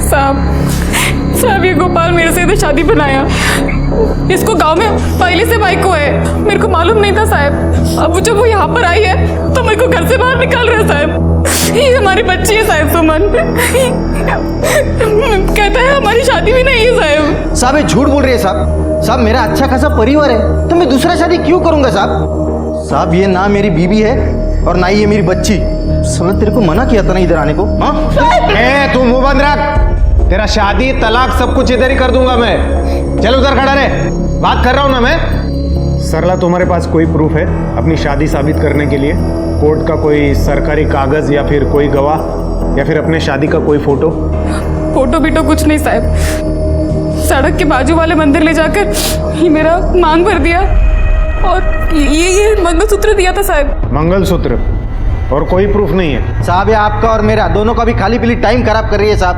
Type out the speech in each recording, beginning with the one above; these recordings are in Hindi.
साहब ये गोपाल मेरे से इधर शादी बनाया। इसको गांव में पहले से भाई को है, मेरे को मालूम नहीं था साहब। अब जब वो यहाँ पर आई है तो मेरे को घर से बाहर निकाल रहा है साहब। ये हमारी बच्ची है साहब, सुमन। कहता है हमारी शादी भी नहीं है साहब। साहब ये झूठ बोल रही है साहब। साहब मेरा अच्छा खासा परिवार है तो मैं दूसरा शादी क्यों करूंगा साहब। साहब ये ना मेरी बीवी है और ना ही ये मेरी बच्ची। साला तेरे को मना किया था ना इधर आने को। हाँ तू मुंह बंद रख। तेरा शादी तलाक सब कुछ इधर ही कर दूंगा मैं। चल उधर खड़ा रहे, बात कर रहा हूं ना मैं। सरला तुम्हारे पास कोई प्रूफ है अपनी शादी साबित करने के लिए? कोर्ट का कोई सरकारी कागज या फिर कोई गवाह या फिर अपने शादी का कोई फोटो? फोटो बीटो कुछ नहीं साहब। सड़क के बाजू वाले मंदिर ले जाकर ये मेरा मांग भर दिया और ये मंगलसूत्र दिया था साहब। मंगलसूत्र और कोई प्रूफ नहीं है? साहब ये आपका और मेरा दोनों का भी खाली पीली टाइम खराब कर रही है साहब।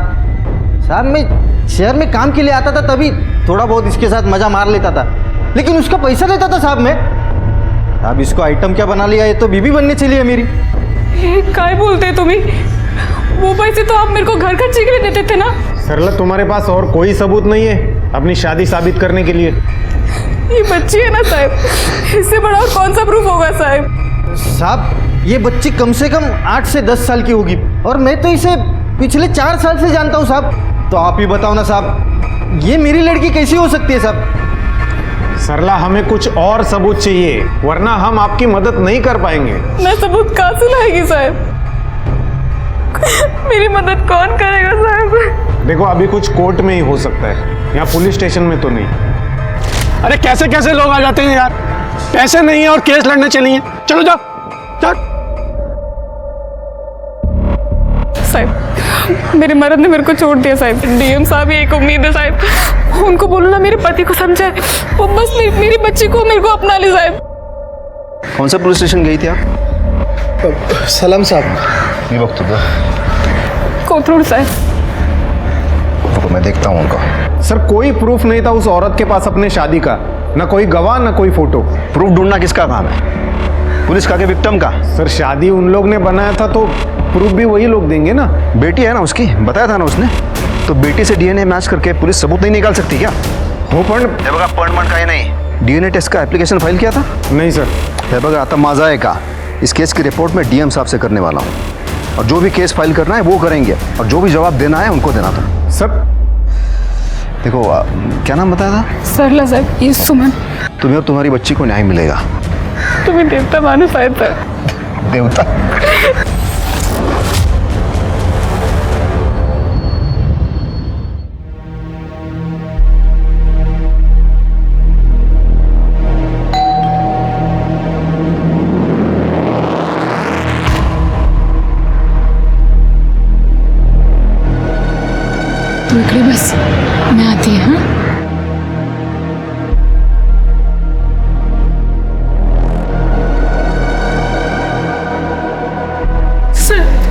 साहब मैं शहर में काम के लिए आता था तभी थोड़ा बहुत इसके साथ मजा मार लेता था, लेकिन उसका पैसा देता था साहब मैं। साहब इसको आइटम क्या बना लिया, ये तो बीबी बनने चली है मेरी। काय बोलते तुम्ही? वो पैसे तो आप मेरे को घर खर्चे के लिए देते थे ना। सरला तुम्हारे पास और कोई सबूत नहीं है अपनी शादी साबित करने के लिए? ये बच्ची है ना साहब, इससे बड़ा और कौन सा प्रूफ होगा साहब? साहब ये बच्ची कम से कम 8 से 10 साल की होगी और मैं तो इसे पिछले 4 साल से जानता हूँ साहब। तो आप ही बताओ ना साहब, ये मेरी लड़की कैसी हो सकती है साहब? सरला हमें कुछ और सबूत चाहिए वरना हम आपकी मदद नहीं कर पाएंगे। मैं सबूत कहाँ से लाएगी साहब? मेरी मदद कौन करेगा साहब? देखो अभी कुछ कोर्ट में ही हो सकता है, यहाँ पुलिस स्टेशन में तो नहीं। अरे कैसे कैसे लोग आ जाते हैं यार, पैसे नहीं है और केस लड़ने चली हैं। चलो जाओ जाओ। साहब मेरे मर्द ने मेरे को छोड़ दिया साहब। डीएम साहब एक उम्मीद है साहब, उनको बोलो ना मेरे पति को समझाए, वो बस मेरी बच्ची को मेरे को अपना ले साहब। कौन सा पुलिस स्टेशन गई थी आप? सलाम साहब। ये वक्त होगा कोथरूड साहब। तो मैं देखता हूँ उनका। सर कोई प्रूफ नहीं था उस औरत के पास अपने शादी का, ना कोई गवाह ना कोई फोटो। प्रूफ ढूंढना किसका काम है? पुलिस का के विक्टिम का? सर शादी उन लोग ने बनाया था तो प्रूफ भी वही लोग देंगे ना। बेटी है ना उसकी, बताया था ना उसने। तो बेटी से डीएनए मैच करके पुलिस सबूत नहीं निकाल सकती क्या? हो पण अपॉइंटमेंट का ही नहीं, डीएनए टेस्ट का एप्लीकेशन फाइल किया था? नहीं सर। है बगा आता मजा है का। इस केस की रिपोर्ट में डीएम साहब से करने वाला हूँ और जो भी केस फाइल करना है वो करेंगे और जो भी जवाब देना है उनको देना था। सर देखो क्या नाम बताया था? सरला साहब। ये सुमन। तुम्हें और तुम्हारी बच्ची को न्याय मिलेगा। तुम्हें देवता मानो शायद सर। देवता? निकली बस, मैं आती है।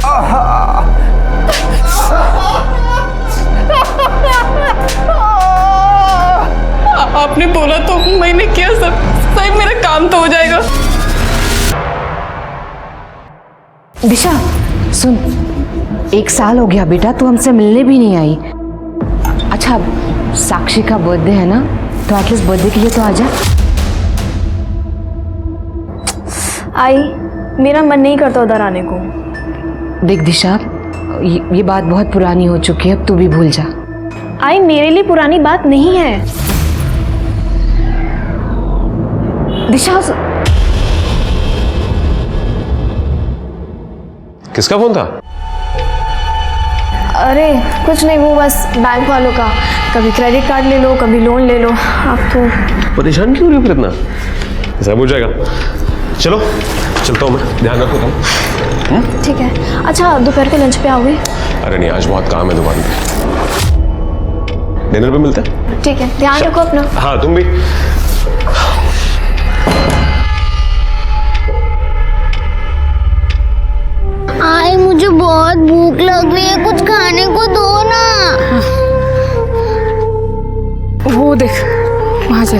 हाँ आपने बोला तो मैंने किया सब। साहब मेरा काम तो हो जाएगा। दिशा सुन, 1 साल हो गया बेटा, तू हमसे मिलने भी नहीं आई। अच्छा साक्षी का बर्थडे है ना, तो एटलीस्ट बर्थडे के लिए तो आजा। आई मेरा मन नहीं करता उधर आने को। देख दिशा, ये बात बहुत पुरानी हो चुकी है, अब तू भी भूल जा। आई मेरे लिए पुरानी बात नहीं है। दिशा किसका फोन था? अरे कुछ नहीं, वो बस बैंक वालों का। कभी क्रेडिट कार्ड ले लो, कभी लोन ले लो। आप तो परेशान क्यों रही हो फिर इतना? सब हो जाएगा। चलो चलता हूँ मैं, ध्यान रखो तुम। ठीक है। अच्छा दोपहर के लंच पे आओगे? अरे नहीं, आज बहुत काम है दुकान पे। डिनर पे मिलते हैं। ठीक है, ध्यान रखो अपना। हाँ तुम भी। आई मुझे बहुत भूख लग रही है, कुछ खाने को दो ना। वो देख वहां से।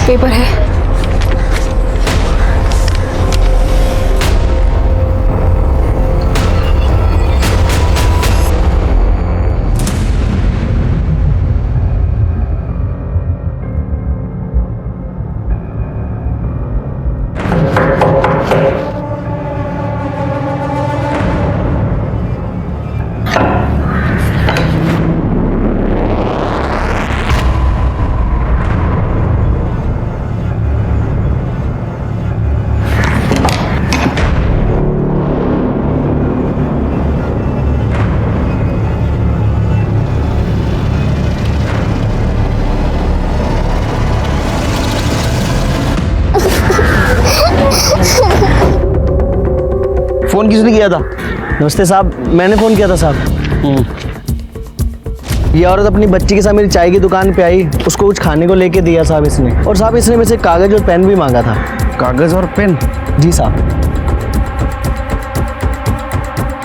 पेपर है। फोन किसने किया था? नमस्ते साहब, मैंने फोन किया था साहब। ये औरत अपनी बच्ची के साथ मेरी चाय की दुकान पे आई, उसको कुछ खाने को लेके दिया साहब इसने, और साहब इसने मेरे से कागज और पेन भी मांगा था। कागज और पेन? जी साहब।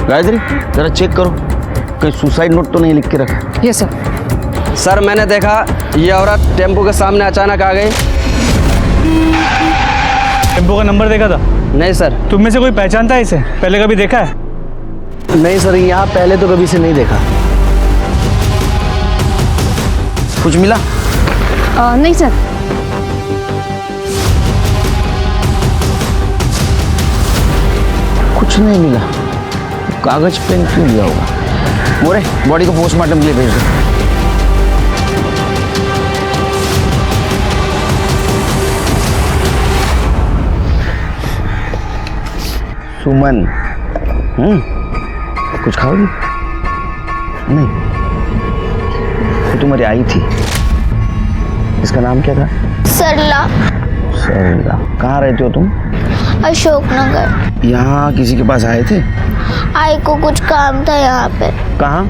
गायत्री जरा चेक करो, कहीं सुसाइड नोट तो नहीं लिख के रखा। Yes sir. सर मैंने देखा ये औरत टेम्पो के सामने अचानक आ गई। टेम्पो का नंबर देखा था? नहीं सर। तुम में से कोई पहचानता है इसे? पहले कभी देखा है? नहीं सर, यहाँ पहले तो कभी से नहीं देखा। कुछ मिला? नहीं सर। कुछ नहीं मिला। कागज पेन क्यों लिया होगा? मोरे, बॉडी को पोस्टमार्टम के लिए भेज दो। सुमन, कुछ खाओगी? नहीं, वो तुम्हारी आई थी, इसका नाम क्या था? सरला। सरला। कहाँ रहते हो तुम? अशोकनगर। यहाँ किसी के पास आए थे? आई को कुछ काम था यहाँ पे। कहाँ?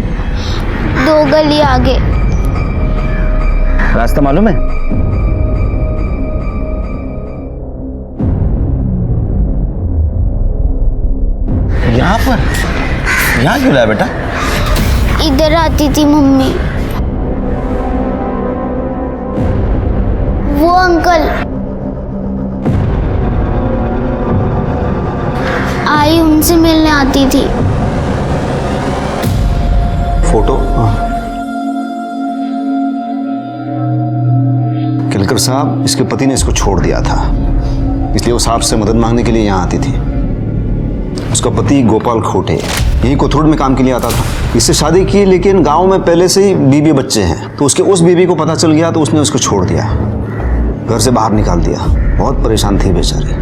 2 गली आगे। रास्ता मालूम है? यहाँ पर? यहाँ क्यों लाया बेटा? इधर आती थी मम्मी। वो अंकल आई, उनसे मिलने आती थी। फोटो? केलकर साहब, इसके पति ने इसको छोड़ दिया था, इसलिए वो साहब से मदद मांगने के लिए यहाँ आती थी। उसका पति गोपाल खोटे यही कोथरूड में काम के लिए आता था। इससे शादी की, लेकिन गांव में पहले से ही बीवी बच्चे हैं, तो उसके उस बीवी को पता चल गया तो उसने उसको छोड़ दिया, घर से बाहर निकाल दिया। बहुत परेशान थी बेचारी।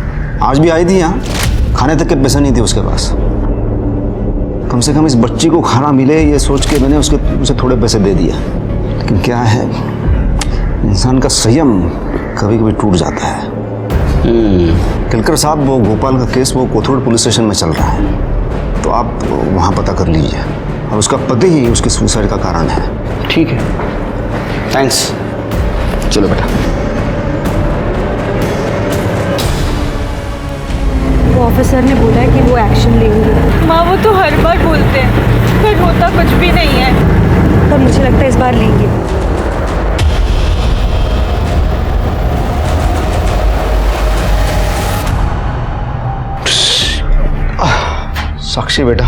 आज भी आई थी यहाँ, खाने तक के पैसे नहीं थे उसके पास। कम से कम इस बच्ची को खाना मिले ये सोच के मैंने उसे थोड़े पैसे दे दिया। लेकिन क्या है, इंसान का संयम कभी कभी टूट जाता है। केलकर साहब, वो गोपाल का केस वो कोथरूड पुलिस स्टेशन में चल रहा है, तो आप वहाँ पता कर लीजिए। और उसका पति ही उसके सुसाइड का कारण है। ठीक है, थैंक्स। चलो बेटा। वो ऑफिसर ने बोला है कि वो एक्शन लेंगे। माँ वो तो हर बार बोलते हैं, पर होता कुछ भी नहीं है। पर मुझे लगता है इस बार लेंगे। साक्षी बेटा,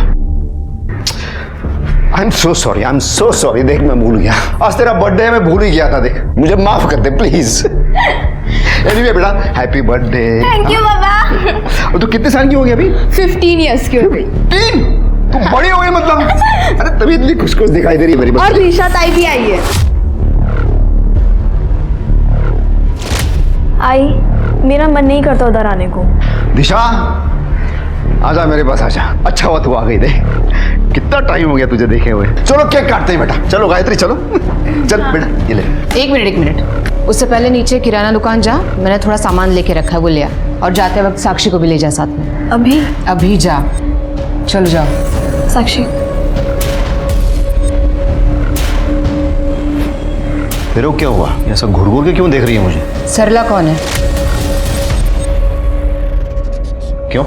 आई एम सो सॉरी। देख मैं भूल गया, आज तेरा बर्थडे है, मैं भूल ही गया था। देख मुझे माफ कर दे प्लीज। एनीवे बेटा, हैप्पी बर्थडे। थैंक यू बाबा। और तू कितने साल की हो गई अभी? 15 ईयर्स की हो गई। 15? तू बड़ी हो गई मतलब। अरे तभी इतनी खुश खुश दिखाई दे रही है मेरी और बच्ची। दिशा ताई भी आई है। आई, मेरा मन नहीं करता उधर आने को। दिशा, आजा मेरे पास आजा। अच्छा हुआ तू आ गई। दे कितना टाइम हो गया तुझे देखे हुए। चलो केक काटते हैं बेटा। चलो गायत्री चलो। चल बेटा ये ले। एक मिनट। उससे पहले नीचे किराना दुकान जा, मैंने थोड़ा सामान लेके रखा है, वो ले आ। और जाते वक्त साक्षी को भी ले जा साथ में। अभी जा। चलो जाओ। साक्षी, फिर वो क्या हुआ? ऐसा घूर घूर के क्यों देख रही है मुझे? सरला कौन है? क्यों?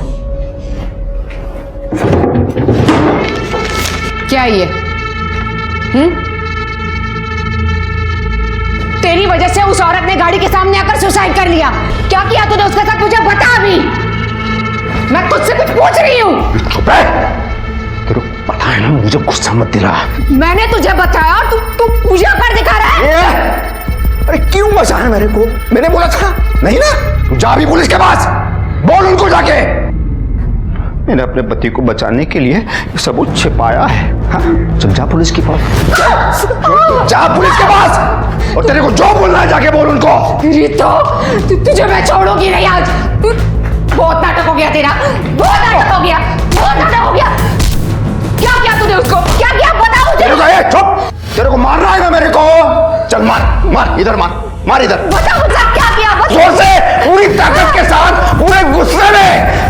क्या ये? तेरी वजह से उस औरत ने गाड़ी के सामने आकर सुसाइड कर लिया। क्या किया तूने उसके साथ, मुझे बता अभी। मैं तुझसे कुछ पूछ रही हूँ। चुप है। तेरे को पता है ना, मुझे गुस्सा मत दिला। मैंने तुझे बताया और तू पूजा कर दिखा रहा है। अरे क्यों बचाया मेरे को? मैंने बोला था नहीं ना? तू जा भी पुलिस के पास, बोल उनको जाके। मैंने अपने पति को बचाने के लिए ये सबूत छिपाया है। हाँ? चल जा पुलिस के पास, जा पुलिस के पास, और तेरे को जो बोलना है जाके बोल उनको। तुझे मैं छोड़ूंगी नहीं आज। बहुत नाटक हो गया तेरा, बहुत नाटक हो गया, बहुत नाटक हो गया। क्या किया तूने उसको, क्या किया बता मुझे। चुप, तेरे को मारना है ना मेरे को? चल मार, मार इधर, मार इधर। बता मुझे क्या किया, बता। जोर से, पूरी ताकत के साथ, पूरे गुस्से में।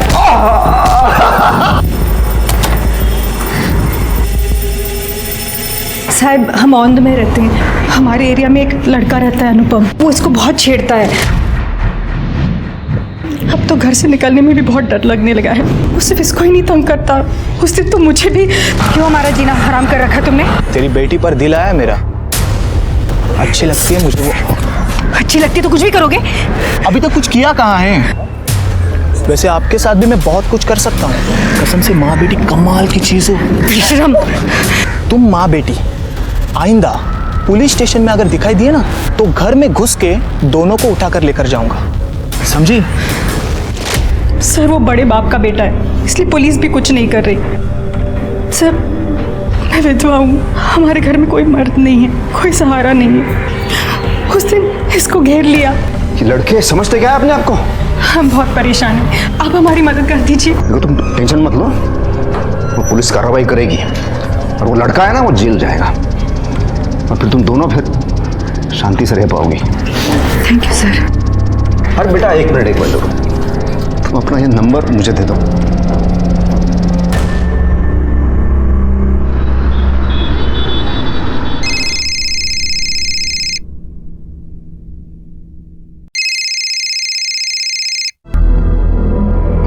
साहब, हम औंध में रहते हैं। हमारे एरिया में एक लड़का रहता है अनुपम, वो इसको बहुत छेड़ता है। अब तो घर से निकलने में भी बहुत डर लगने लगा है। वो सिर्फ इसको ही नहीं तंग करता, उस दिन तो मुझे भी। क्यों हमारा जीना हराम कर रखा तुमने? तेरी बेटी पर दिल आया मेरा, अच्छी लगती है मुझे वो। अच्छी लगती तो कुछ भी करोगे। अभी तक कुछ किया कहाँ है? वैसे आपके साथ भी मैं बहुत कुछ कर सकता हूँ। कसम से माँ बेटी कमाल की चीज है। बेशरम। तुम माँ बेटी आइंदा पुलिस स्टेशन में अगर दिखाई दिए ना, तो घर में घुस के दोनों को उठा कर लेकर जाऊंगा, समझी? सर, वो बड़े बाप का बेटा है, इसलिए पुलिस भी कुछ नहीं कर रही। सर, मैं विधवा हूँ, हमारे घर में कोई मर्द नहीं है, कोई सहारा नहीं है। उस दिन इसको घेर लिया। ये लड़के समझते क्या है अपने आप को? हम बहुत परेशान हैं, आप हमारी मदद कर दीजिए। देखो, तुम टेंशन मत लो, वो पुलिस कार्रवाई करेगी, और वो लड़का है ना, वो जेल जाएगा, और फिर तुम दोनों फिर शांति से रह पाओगी। Thank you sir. अरे बेटा, एक मिनट रुको, तुम अपना ये नंबर मुझे दे दो।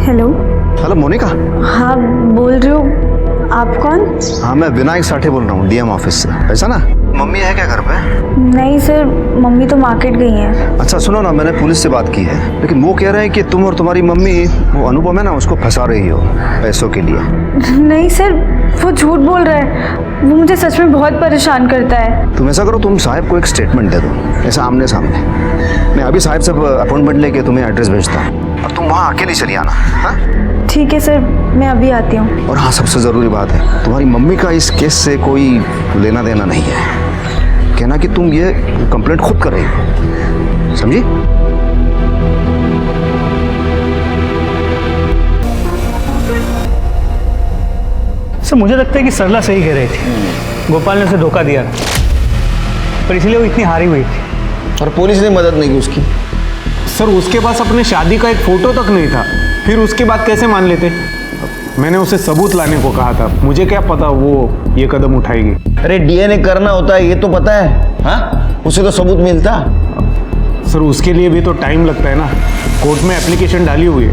हेलो। हेलो मोनिका। हाँ, बोल रही हूँ। आप कौन? हाँ, मैं विनायक साठे बोल रहा हूँ, डीएम ऑफिस से। ऐसा ना, मम्मी है क्या घर पे? नहीं सर, मम्मी तो मार्केट गई हैं। अच्छा सुनो ना, मैंने पुलिस से बात की है, लेकिन वो कह रहे हैं कि तुम और तुम्हारी मम्मी, वो अनुपम है ना, उसको फंसा रही हो पैसों के लिए। नहीं सर, वो झूठ बोल रहा है। वो मुझे सच में बहुत परेशान करता है। तुम ऐसा करो, तुम साहब को एक स्टेटमेंट दे दो, ऐसा आमने सामने। मैं अभी साहब से अपॉइंटमेंट लेके तुम्हें एड्रेस भेजता हूँ, और तुम वहाँ अकेली चली आना। हाँ ठीक है सर, मैं अभी आती हूँ। और हाँ, सबसे ज़रूरी बात है, तुम्हारी मम्मी का इस केस से कोई लेना देना नहीं है। कहना कि तुम ये कंप्लेंट खुद कर रही हो, समझी? सर, मुझे लगता है कि सरला सही कह रही थी। गोपाल ने उसे धोखा दिया, पर इसलिए वो इतनी हारी हुई थी। और पुलिस ने मदद नहीं की उसकी। सर, उसके पास अपने शादी का एक फोटो तक नहीं था, फिर उसके बाद कैसे मान लेते? मैंने उसे सबूत लाने को कहा था, मुझे क्या पता वो ये कदम उठाएगी। अरे डीएनए करना होता है, ये तो पता है। हाँ, उसे तो सबूत मिलता। सर, उसके लिए भी तो टाइम लगता है ना, कोर्ट में एप्लीकेशन डाली हुई है।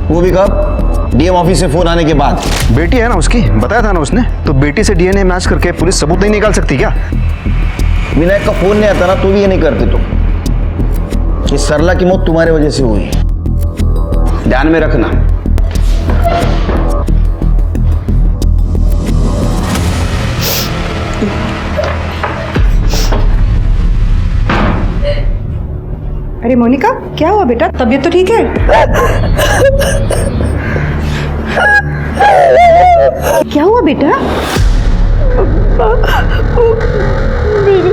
वो भी कब? डीएम ऑफिस से फोन आने के बाद। बेटी है ना उसकी, बताया था ना उसने, तो बेटी से डीएनए मैच करके पुलिस सबूत नहीं निकाल सकती क्या? विनायक का फोन नहीं आता ना, तो भी ये नहीं करते तुम। कि सरला की मौत तुम्हारे वजह से हुई, ध्यान में रखना। अरे मोनिका, क्या हुआ बेटा? तबीयत तो ठीक है? क्या हुआ बेटा? मेरी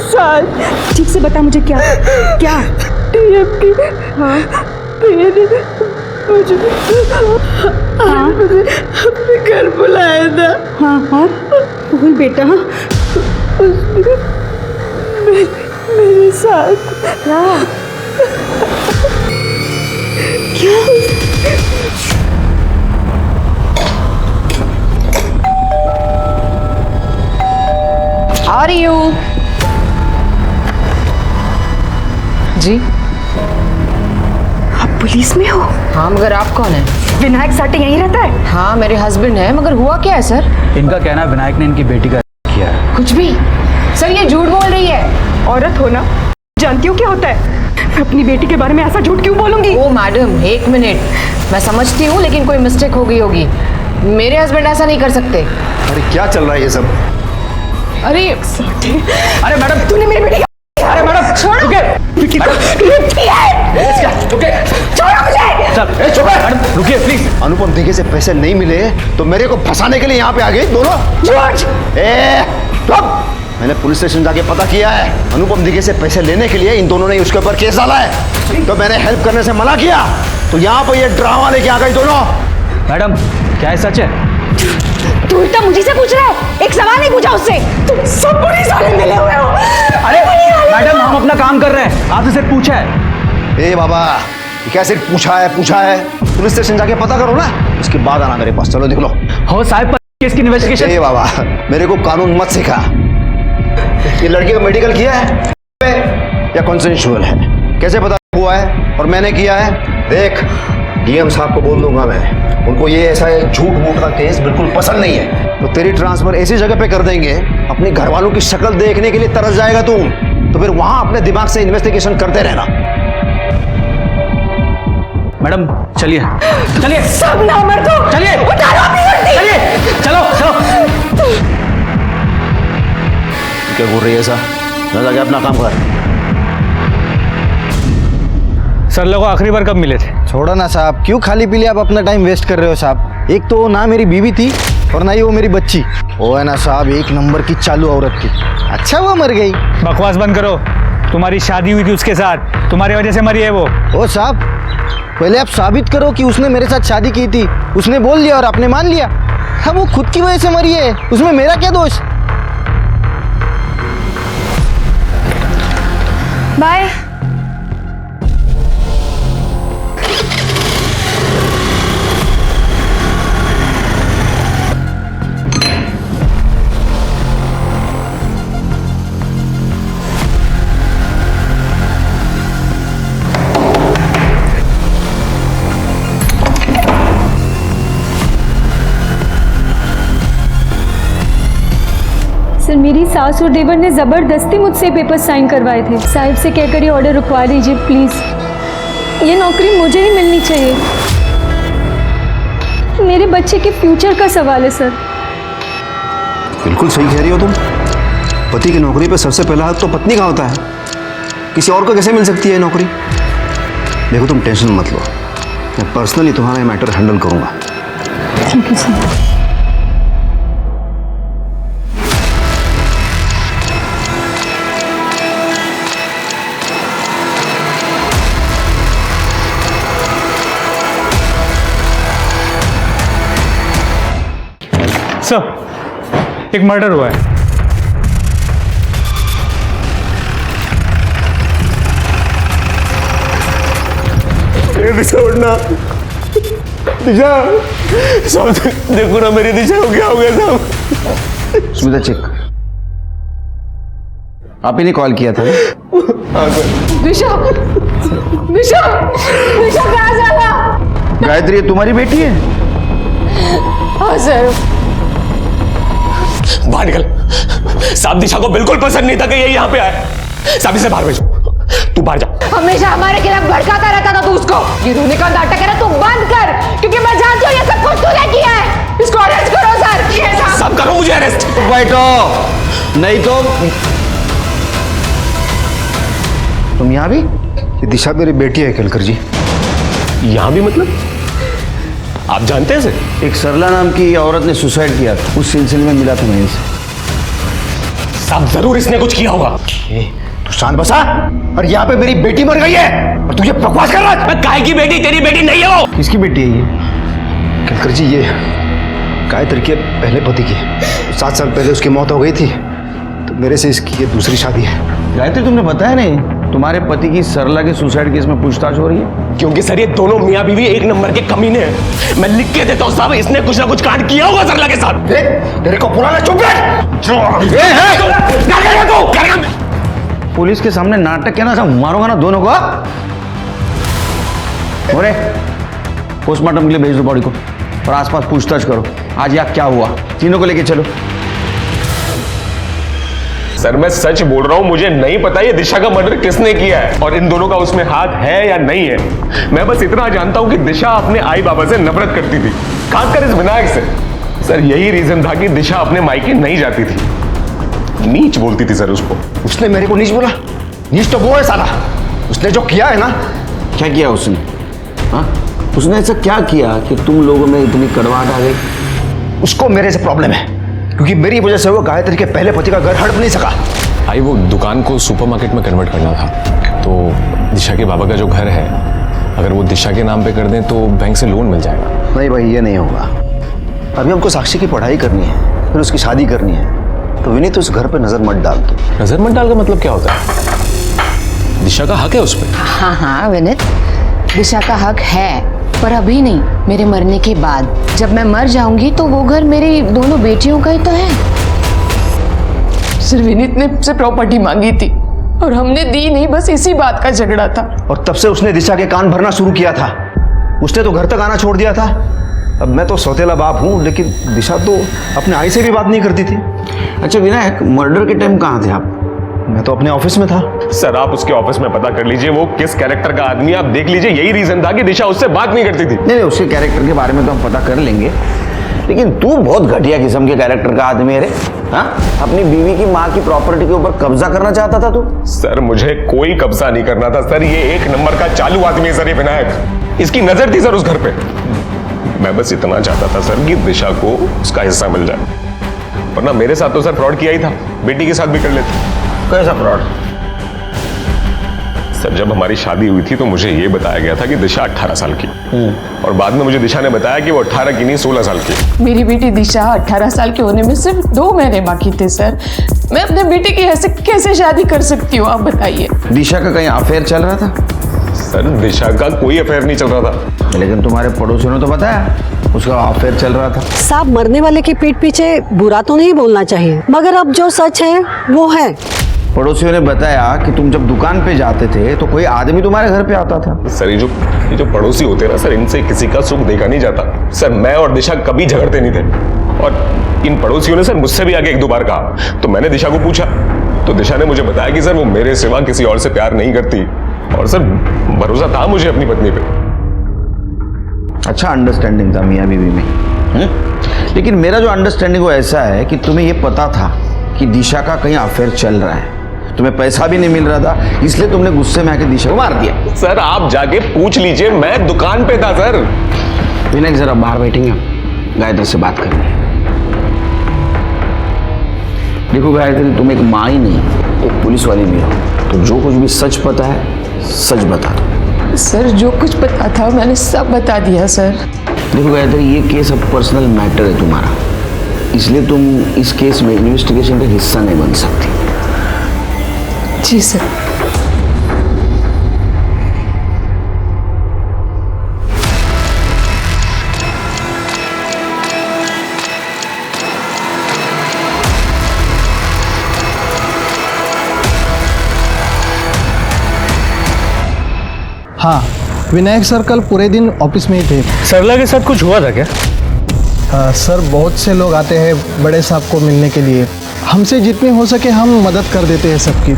साल। ठीक से बता मुझे, क्या क्या? हाँ, मुझे अपने घर बुलाया था। हाँ हाँ, बोल बेटा। मेरे साथ क्या? आ रही हूँ जी। आप पुलिस में हो? हाँ, मगर आप कौन है? विनायक साठे यहीं रहता है? हाँ, मेरे हस्बैंड है, मगर हुआ क्या है सर? इनका कहना है विनायक ने इनकी बेटी का किया है। कुछ भी। सर, ये झूठ बोल रही है। औरत हो ना, जानती हो क्या होता है? मैं अपनी बेटी के बारे में ऐसा झूठ क्यों बोलूंगी? ओ मैडम, एक मिनट, मैं समझती हूँ लेकिन कोई मिस्टेक हो गई होगी। मेरे हस्बैंड ऐसा नहीं कर सकते। अरे क्या चल रहा है ये सब? अरे अरे मैडम, तूने मेरी बेटी, अरे मैडम छोड़ो मुझे। रुकिए प्लीज। अनुपम दिघे से पैसे नहीं मिले तो मेरे को फंसाने के लिए यहाँ पे आ गए दोनों। मैंने पुलिस स्टेशन जाके पता किया है, अनुपम दिघे से पैसे लेने के लिए इन दोनों ने उसके ऊपर केस डाला है। तो मैंने हेल्प करने से मना किया, तो यहाँ पर ये ड्रामा लेके आ गई दोनों। मैडम क्या है सच है? तू उल्टा मुझे से पूछ रहा है, एक सवाल नहीं पूछा उससे। तुम सब पुलिस वाले मिले हुए हो। अरे मैडम हम अपना काम कर रहे हैं, आपसे सिर्फ पूछा है। ए बाबा, क्या सिर्फ पूछा है? पुलिस स्टेशन जाके पता करो ना, उसके बाद आना मेरे पास। चलो देख लो। हो साहब, केस की इन्वेस्टिगेशन। ए बाबा, मेरे को कानून मत सिखा। ये लड़की का मेडिकल किया है या कॉन्सेंशुअल है, कैसे पता हुआ है और मैंने किया है? देख, डीएम साहब को बोल दूंगा मैं, उनको ये ऐसा झूठ मूठ का केस बिल्कुल पसंद नहीं है। तो तेरी ट्रांसफर ऐसी जगह पे कर देंगे, अपने घर वालों की शक्ल देखने के लिए तरस जाएगा तू। तो फिर वहां अपने दिमाग से इन्वेस्टिगेशन करते रहना। मैडम चलिए चलिए, सब ना मर दो, चलिए उतारो अपनी वर्दी। चलिए, चलो चलो। क्या बोल रही है ऐसा? ना जाके अपना काम कर। सर लोगों आखिरी बार कब मिले थे? छोड़ो ना साहब, क्यों खाली पीली आप अपना टाइम वेस्ट कर रहे हो साहब? एक तो ना मेरी बीवी थी और ना ही वो मेरी बच्ची। वो है ना साहब, एक नंबर की चालू औरत थी। अच्छा वो मर गई। बकवास बंद करो, तुम्हारी शादी हुई थी उसके साथ, तुम्हारी वजह से मरी है वो। ओ साहब, पहले आप साबित करो कि उसने मेरे साथ शादी की थी। उसने बोल लिया और आपने मान लिया। हाँ, वो खुद की वजह से मरी है, उसमें मेरा क्या दोष? बाय। सर, मेरी सास और देवर ने ज़बरदस्ती मुझसे पेपर साइन करवाए थे। साहिब से कहकर ये ऑर्डर रुकवा दीजिए प्लीज़। ये नौकरी मुझे ही मिलनी चाहिए। मेरे बच्चे के फ्यूचर का सवाल है सर। बिल्कुल सही कह रही हो तुम। पति की नौकरी पे सबसे पहला हक तो पत्नी का होता है। किसी और को कैसे मिल सकती है नौकरी? देखो तुम टेंशन मत लो, मैं पर्सनली तुम्हारा ये मैटर हैंडल करूंगा। Thank you sir. सर, एक मर्डर हुआ है। दिशा उठना, दिशा साहब, देखो ना मेरी दिशा को क्या हो गया साहब। सुमिता चेक, आप ही ने कॉल किया था ना? दिशा, दिशा, दिशा कहाँ जाना? गायत्री, ये तुम्हारी बेटी है? हाँ सर। बाहर निकल साहब, दिशा को बिल्कुल पसंद नहीं था कि ये यहाँ पे आए। साहब इसे बाहर भेजो, तू बाहर जा। हमेशा हमारे खिलाफ भड़काता रहता था तू उसको। ये रोने का नाटक है ना, तू बंद कर, क्योंकि मैं जानती हूँ ये सब कुछ तूने किया है। इसको अरेस्ट करो सर। सब करो मुझे अरेस्ट। बैठो, नहीं तो तुम यहाँ भी? ये दिशा मेरी बेटी है केलकर जी। यहाँ भी मतलब? आप जानते हैं इसे? एक सरला नाम की औरत ने सुसाइड किया था, उस सिलसिले में मिला था मैं इसे। साहब जरूर इसने कुछ किया होगा। तू शांत बसा। और यहाँ पे मेरी बेटी मर गई है और तुझे बकवास कर रहा है। काय की बेटी? तेरी बेटी नहीं है वो। किसकी बेटी है ये? केलकर जी, ये गायत्री के पहले पति की 7 साल पहले उसकी मौत हो गई थी, तो मेरे से इसकी ये दूसरी शादी है। गायत्री, तुमने बताया नहीं तुम्हारे पति की सरला के सुसाइड केस में पूछताछ हो रही है? क्योंकि सर ये दोनों मियाँ बीवी एक नंबर के कमीने हैं। मैं लिख के देता हूँ साहब, इसने कुछ ना कुछ कांड किया होगा सरला के साथ। तेरे को पुराना चुप है। पुलिस के सामने नाटक क्या ना, सब मारूंगा ना दोनों को। अरे पोस्टमार्टम के लिए भेज दो बॉडी को और आसपास पूछताछ करो। आज यहाँ क्या हुआ, तीनों को लेके चलो। सर मैं सच बोल रहा हूँ, मुझे नहीं पता ये दिशा का मर्डर किसने किया है और इन दोनों का उसमें हाथ है या नहीं है। मैं बस इतना जानता हूँ कि दिशा अपने आई बाबा से नफरत करती थी, खासकर इस विनायक से। सर यही रीजन था कि दिशा अपने मायके नहीं जाती थी। नीच बोलती थी सर उसको। उसने मेरे को नीच बोला? नीच तो वो है साला। उसने जो किया है ना। क्या किया उसने? हाँ, उसने ऐसा क्या किया कि तुम लोगों में इतनी कड़वाहट आ गई? उसको मेरे से प्रॉब्लम है, क्योंकि मेरी वजह से वो गायत्री के पहले पति का घर हड़प नहीं सका। भाई वो दुकान को सुपरमार्केट में कन्वर्ट करना था, तो दिशा के बाबा का जो घर है, अगर वो दिशा के नाम पे कर दें तो बैंक से लोन मिल जाएगा। नहीं भाई, ये नहीं होगा। अभी हमको साक्षी की पढ़ाई करनी है, फिर उसकी शादी करनी है, तो विनीत उस घर पे नजर मत डाल दो। नजर मत डाल का मतलब क्या होता है? दिशा का हक है उस पर। हाँ हाँ विनीत, दिशा का हक है, पर अभी नहीं, मेरे मरने के बाद। जब मैं मर जाऊंगी तो वो घर मेरी दोनों बेटियों का ही तो है। सिर्फ विनीत ने मुझसे प्रॉपर्टी मांगी थी और हमने दी नहीं, बस इसी बात का झगड़ा था। और तब से उसने दिशा के कान भरना शुरू किया था। उसने तो घर तक आना छोड़ दिया था। अब मैं तो सौतेला बाप हूँ, लेकिन दिशा तो अपने आई से भी बात नहीं करती थी। अच्छा विनायक, मर्डर के टाइम कहाँ थे आप? मैं तो अपने ऑफिस में था। सर आप उसके ऑफिस में पता कर लीजिए वो किस कैरेक्टर का आदमी है, आप देख लीजिए। यही रीजन था कि दिशा उससे बात नहीं करती थी। नहीं, उसके कैरेक्टर के बारे में तो हम पता कर लेंगे, लेकिन तू बहुत घटिया किस्म के कैरेक्टर का आदमी है रे। हाँ, अपनी बीवी की माँ की प्रॉपर्टी के ऊपर कब्जा करना चाहता था तू? सर मुझे कोई कब्जा नहीं करना था सर, ये एक नंबर का चालू आदमी है सर ये विनायक। इसकी नजर थी सर उस घर पे। मैं बस इतना चाहता था सर कि दिशा को उसका हिस्सा मिल जाए, वरना मेरे साथ तो सर फ्रॉड किया ही था, बेटी के साथ भी कर लेते। कैसा फ्रॉड? सर जब हमारी शादी हुई थी तो मुझे ये बताया गया था कि दिशा 18 साल की, और बाद में मुझे दिशा ने बताया कि वो 18 की नहीं 16 साल की। मेरी बेटी दिशा 18 साल के होने में सिर्फ 2 महीने बाकी थे सर। मैं अपने बेटे की ऐसे कैसे शादी कर सकती हूँ, आप बताइए। दिशा का कहीं अफेयर चल रहा था? सर दिशा का कोई अफेयर नहीं चल रहा था। लेकिन तुम्हारे पड़ोसियों ने तो बताया उसका अफेयर चल रहा था। साहब, मरने वाले की पीठ पीछे बुरा तो नहीं बोलना चाहिए, मगर अब जो सच है वो है। पड़ोसियों ने बताया कि तुम जब दुकान पे जाते थे तो कोई आदमी तुम्हारे घर पे आता था। सर ये जो पड़ोसी होते हैं ना सर, इनसे किसी का सुख देखा नहीं जाता। सर मैं और दिशा कभी झगड़ते नहीं थे, और इन पड़ोसियों ने सर मुझसे भी आगे 1-2 बार कहा, तो मैंने दिशा को पूछा तो दिशा ने मुझे बताया कि सर वो मेरे सिवा किसी और से प्यार नहीं करती, और सर भरोसा था मुझे अपनी पत्नी पे। अच्छा अंडरस्टैंडिंग था मियां बीवी में। लेकिन मेरा जो अंडरस्टैंडिंग वो ऐसा है कि तुम्हें ये पता था कि दिशा का कहीं अफेयर चल रहा है, तुम्हें पैसा भी नहीं मिल रहा था, इसलिए तुमने गुस्से में आके दिशा को मार दिया। सर आप जाके पूछ लीजिए, मैं दुकान पे था सर। विनायक जरा बाहर बैठेंगे, गायत्री से बात करनी है। देखो गायत्री, तुम एक माँ ही नहीं, एक पुलिस वाली भी हो, तो जो कुछ भी सच पता है सच बता दो। सर जो कुछ पता था मैंने सब बता दिया सर। देखो गायत्री, ये केस अब पर्सनल मैटर है तुम्हारा, इसलिए तुम इस केस में इन्वेस्टिगेशन का हिस्सा नहीं बन सकती। जी सर। हाँ, विनायक सर कल पूरे दिन ऑफिस में ही थे। सरला के साथ कुछ हुआ था क्या? सर बहुत से लोग आते हैं बड़े साहब को मिलने के लिए, हमसे जितनी हो सके हम मदद कर देते हैं सबकी।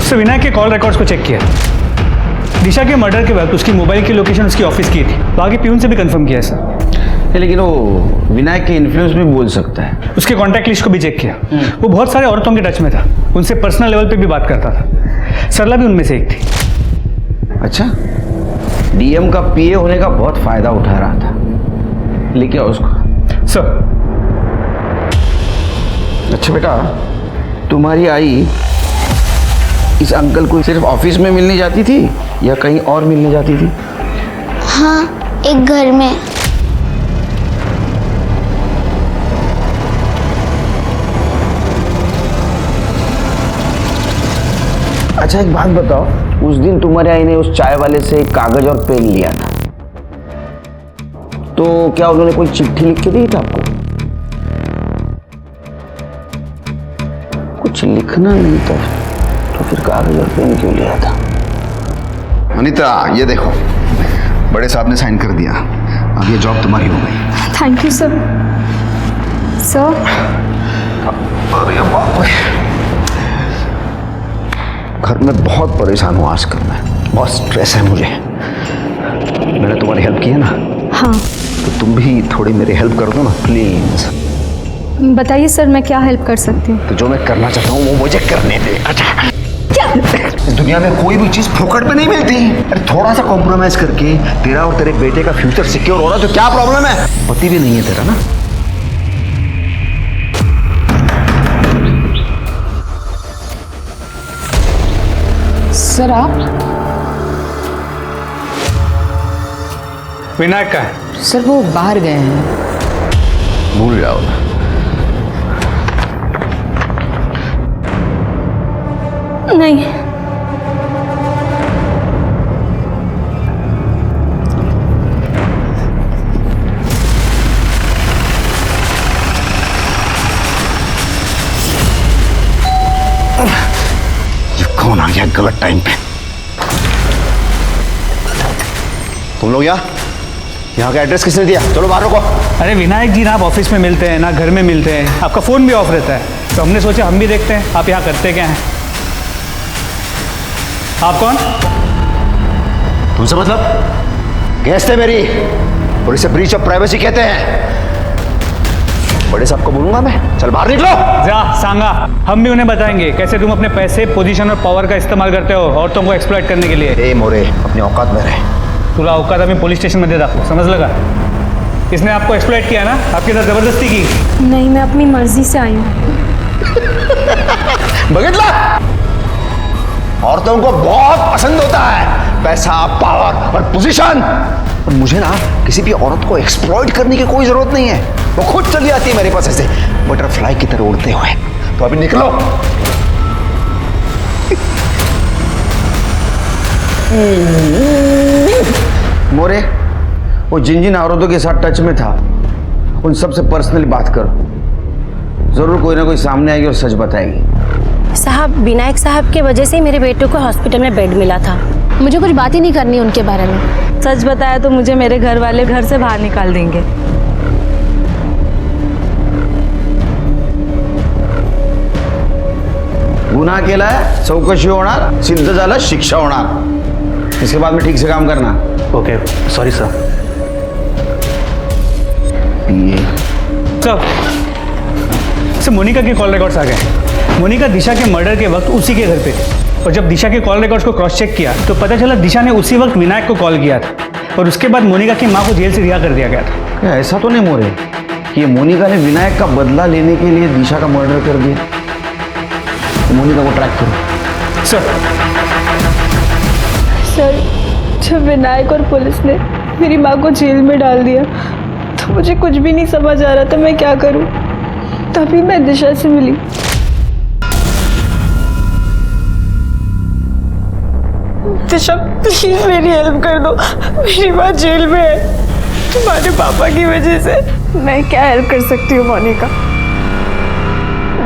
सर विनायक के कॉल रिकॉर्ड्स को चेक किया। दिशा के मर्डर के वक्त उसकी मोबाइल की लोकेशन उसकी ऑफिस की थी, बाकी प्यून से भी कंफर्म किया है सर। लेकिन वो विनायक के इन्फ्लुएंस भी बोल सकता है। उसके कॉन्टैक्ट लिस्ट को भी चेक किया, वो बहुत सारे औरतों के टच में था, उनसे पर्सनल लेवल पे भी बात करता था। सरला भी उनमें से एक थी। अच्छा, डीएम का पीए होने का बहुत फायदा उठा रहा था, लेकिन उसको सर। अच्छा बेटा, तुम्हारी आई इस अंकल को सिर्फ ऑफिस में मिलने जाती थी या कहीं और मिलने जाती थी? हाँ, एक घर में। अच्छा एक बात बताओ, उस दिन तुम्हारे आई ने उस चाय वाले से एक कागज और पेन लिया था, तो क्या उन्होंने कोई चिट्ठी लिख के दी था आपको? कुछ लिखना नहीं था तो फिर कागज और पेन क्यों लिया था? अनीता, ये देखो, बड़े साहब ने साइन कर दिया, अब ये जॉब तुम्हारी हो गई। Thank you sir. सर अरे बाप रे, घर में बहुत परेशान हूँ आजकल मैं, बहुत स्ट्रेस है मुझे। मैंने तुम्हारी हेल्प की है ना, हाँ तो तुम भी थोड़ी मेरी हेल्प कर दो ना प्लीज। बताइए सर, मैं क्या हेल्प कर सकती हूँ? तो जो मैं करना चाहता हूँ वो मुझे करने दे। अच्छा क्या? इस दुनिया में कोई भी चीज फोकट पे नहीं मिलती। अरे थोड़ा सा कॉम्प्रोमाइज करके तेरा और तेरे बेटे का फ्यूचर सिक्योर हो रहा तो क्या प्रॉब्लम है? पति भी नहीं है तेरा ना। सर आप? विनायक का है? सर वो बाहर गए हैं। भूल जाओ ना। नहीं, ये कौन आ गया गलत टाइम पे? तुम लोग यहाँ का एड्रेस किसने दिया? चलो बाहर रुको। अरे विनायक जी ना आप ऑफिस में मिलते हैं ना घर में मिलते हैं, आपका फ़ोन भी ऑफ रहता है, तो हमने सोचा हम भी देखते हैं आप यहाँ करते क्या हैं। आप कौन? तुमसे मतलब? गेस्ट है मेरी और इसे ब्रीच ऑफ प्राइवेसी कहते हैं। बड़े साहब को बोलूंगा मैं, चल बाहर निकलो। जा सांगा, हम भी उन्हें बताएंगे कैसे तुम अपने पैसे, पोजीशन और पावर का इस्तेमाल करते हो औरतों को एक्सप्लॉइट करने के लिए। ए मोरे, अपने औकात में रहे। तुला औकात हमें पुलिस स्टेशन में दे दाखो, समझ लगा? इसने आपको एक्सप्लॉइट किया ना, आपके साथ जबरदस्ती की। नहीं, मैं अपनी मर्जी से आई हूँ। बघितला? औरतों को बहुत पसंद होता है पैसा, पावर और पोजीशन। और मुझे ना किसी भी औरत को एक्सप्लॉइट करने की कोई जरूरत नहीं है, वो खुद चली आती है मेरे पास ऐसे बटरफ्लाई की तरह उड़ते हुए। तो अभी निकलो। मोरे, वो जिन जिन औरतों के साथ टच में था उन सबसे पर्सनली बात करो, जरूर कोई ना कोई सामने आएगी और सच बताएगी। साहब, विनायक साहब के वजह से ही मेरे बेटे को हॉस्पिटल में बेड मिला था। मुझे कुछ बात ही नहीं करनी उनके बारे में। सच बताया तो मुझे मेरे घर वाले घर से बाहर निकाल देंगे। गुन्हा केलाय, चौकशी होणार, सिद्ध झालं शिक्षा होणार। इसके बाद में ठीक से काम करना। Okay, sorry sir. Sir Monika के कॉल रिकॉर्ड्स आ गए। मोनिका दिशा के मर्डर के वक्त उसी के घर पे थी, और जब दिशा के कॉल रिकॉर्ड्स को क्रॉस चेक किया तो पता चला दिशा ने उसी वक्त विनायक को कॉल किया था, और उसके बाद मोनिका की मां को जेल से रिहा कर दिया गया था। क्या ऐसा तो नहीं मोरे कि ये मोनिका ने विनायक का बदला लेने के लिए दिशा का मर्डर कर दिया? तो मोनिका को ट्रैक करो। सर, जब विनायक और पुलिस ने मेरी माँ को जेल में डाल दिया तो मुझे कुछ भी नहीं समझ आ रहा था मैं क्या करूं। तभी मैं दिशा से मिली। दिशा प्लीज मेरी हेल्प कर दो, मेरी माँ जेल में है तुम्हारे पापा की वजह से। मैं क्या हेल्प कर सकती हूँ मोनिका,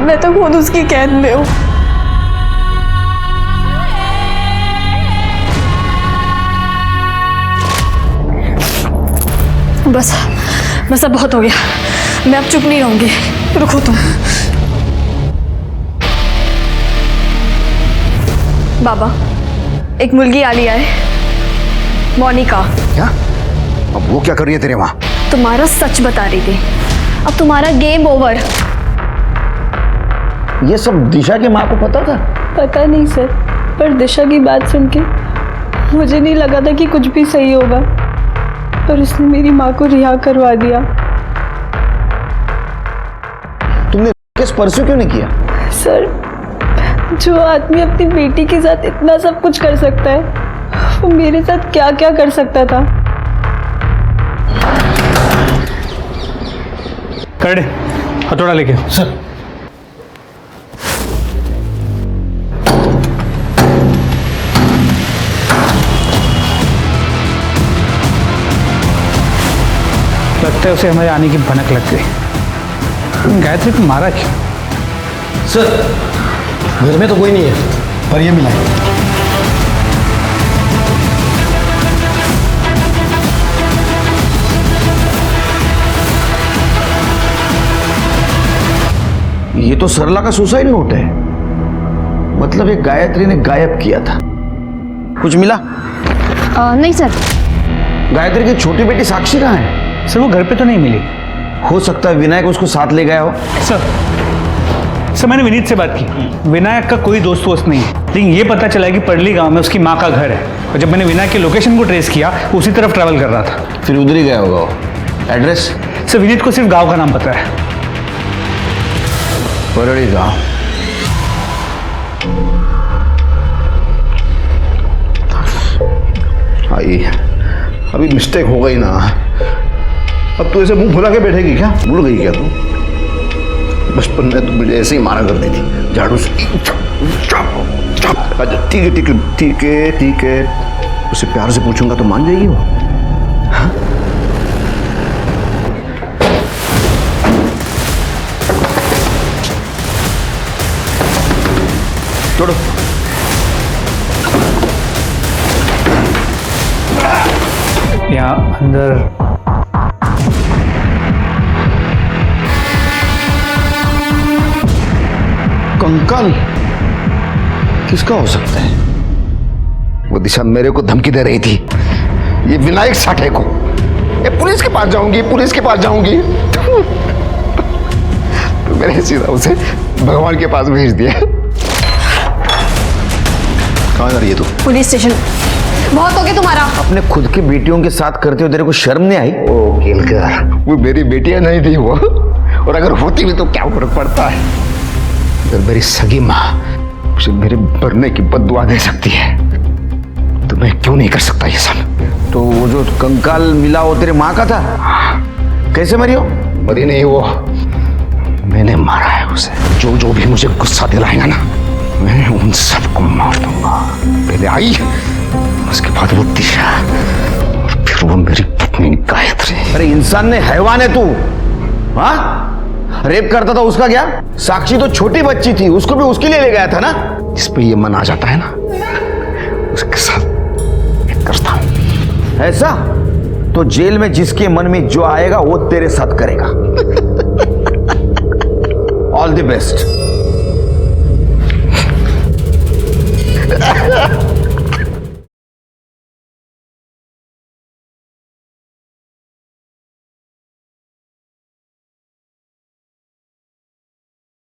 मैं तो खुद उसकी कैद में हूँ। बस बस अब बहुत हो गया, मैं अब चुप नहीं रहूंगी। रुको तुम। बाबा, एक मुलगी आली है, मोनिका। क्या? अब वो क्या कर रही है तेरे वहां? तुम्हारा सच बता रही थी, अब तुम्हारा गेम ओवर। ये सब दिशा की माँ को पता था? पता नहीं सर, पर दिशा की बात सुन के मुझे नहीं लगा था कि कुछ भी सही होगा, पर उसने मेरी माँ को रिहा करवा दिया। तुमने केस परस्यू क्यों नहीं किया? सर, जो आदमी अपनी बेटी के साथ इतना सब कुछ कर सकता है वो मेरे साथ क्या क्या कर सकता था। कर दे, हथौड़ा लेके। सर लगता है उसे हमारे आने की भनक लग गई। गायत्री को मारा क्यों? सर, घर में तो कोई नहीं है, पर ये मिला है। ये तो सरला का सुसाइड नोट है। मतलब एक गायत्री ने गायब किया था। कुछ मिला? नहीं सर। गायत्री की छोटी बेटी साक्षी कहाँ है? सर वो घर पे तो नहीं मिली। हो सकता है विनायक उसको साथ ले गया हो। सर मैंने विनीत से बात की। विनायक का कोई दोस्त वोस्त नहीं है, लेकिन ये पता चला कि पड़ली गांव में उसकी माँ का घर है, और जब मैंने विनायक के लोकेशन को ट्रेस किया उसी तरफ ट्रैवल कर रहा था। फिर उधर ही गया होगा वो। एड्रेस? सर विनीत को सिर्फ गांव का नाम पता है। पड़ली गांव। आई अभी मिस्टेक हो गई ना। अब तू ऐसे मुंह फुला के बैठेगी क्या? भूल गई क्या तू? बचपन में तू मुझे ऐसे ही मारा करती थी झाड़ू से। अच्छा ठीक है ठीक है ठीक है ठीक है, उसे प्यार से पूछूंगा तो मान जाएगी वो। हाँ? छोड़ो। यहाँ अंदर कंकाल किसका हो सकता है? वो दिशा मेरे को धमकी दे रही थी, ये विनायक साठे को। ये पुलिस के पास जाऊंगी, पुलिस के पास जाऊंगी। तो मैंने सीधा उसे भगवान के पास भेज दिया। कहाँ जा रही है तू? Police station. बहुत हो गया तुम्हारा। अपने खुद की बेटियों के साथ करते हो तेरे को शर्म नहीं आई? ओ केलकर, वो मेरी बेटियां नहीं थी वो, और अगर होती भी तो क्या फर्क पड़ता है? अगर मेरी सगी माँ उसे मेरे मरने की बद्दुआ दे सकती है तो मैं क्यों नहीं कर सकता ये सब? तो वो जो कंकाल मिला वो तेरे माँ का था? कैसे मरी हो? मरी नहीं वो, मैंने मारा है उसे। जो जो भी मुझे गुस्सा दिलाएगा ना, मैं उन सबको मार दूंगा। पहले आई, उसके बाद वो दिशा, और फिर वो मेरी पत्नी गायत्री। अरे इंसान ने हैवान है तू। हाँ, रेप करता था उसका क्या? साक्षी तो छोटी बच्ची थी, उसको भी उसके लिए ले गया था ना। इस पे ये मन आ जाता है ना, उसके साथ करता हूं। ऐसा तो जेल में जिसके मन में जो आएगा वो तेरे साथ करेगा। All the best.